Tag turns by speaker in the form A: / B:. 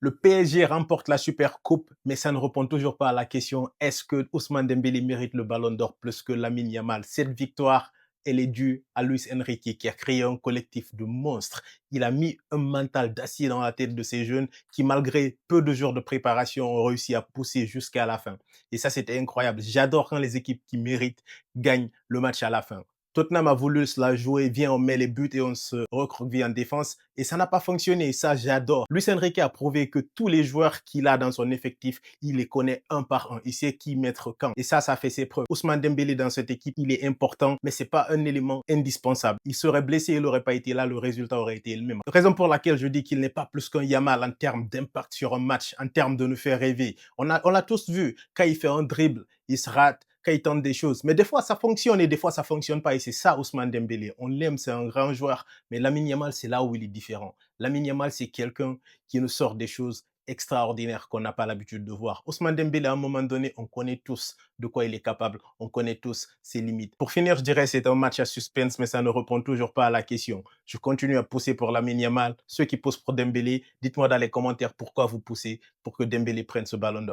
A: Le PSG remporte la Super Coupe, mais ça ne répond toujours pas à la question est-ce que Ousmane Dembélé mérite le Ballon d'Or plus que Lamine Yamal? Cette victoire, elle est due à Luis Enrique qui a créé un collectif de monstres. Il a mis un mental d'acier dans la tête de ces jeunes qui, malgré peu de jours de préparation, ont réussi à pousser jusqu'à la fin. Et ça, c'était incroyable. J'adore quand les équipes qui méritent gagnent le match à la fin. Tottenham a voulu se la jouer, viens, on met les buts et on se recroqueville en défense. Et ça n'a pas fonctionné. Et ça, j'adore. Luis Enrique a prouvé que tous les joueurs qu'il a dans son effectif, il les connaît un par un. Il sait qui mettre quand. Et ça fait ses preuves. Ousmane Dembélé dans cette équipe, il est important, mais c'est pas un élément indispensable. Il serait blessé, il n'aurait pas été là, le résultat aurait été le même. Raison pour laquelle je dis qu'il n'est pas plus qu'un Yamal en termes d'impact sur un match, en termes de nous faire rêver. On l'a tous vu. Quand il fait un dribble, il se rate, quand il tente des choses. Mais des fois, ça fonctionne et des fois, ça fonctionne pas. Et c'est ça, Ousmane Dembélé. On l'aime, c'est un grand joueur. Mais Lamine Yamal, c'est là où il est différent. Lamine Yamal, c'est quelqu'un qui nous sort des choses extraordinaires qu'on n'a pas l'habitude de voir. Ousmane Dembélé, à un moment donné, on connaît tous de quoi il est capable. On connaît tous ses limites. Pour finir, je dirais c'est un match à suspense, mais ça ne répond toujours pas à la question. Je continue à pousser pour Lamine Yamal. Ceux qui poussent pour Dembélé, dites-moi dans les commentaires pourquoi vous poussez pour que Dembélé prenne ce ballon d'or.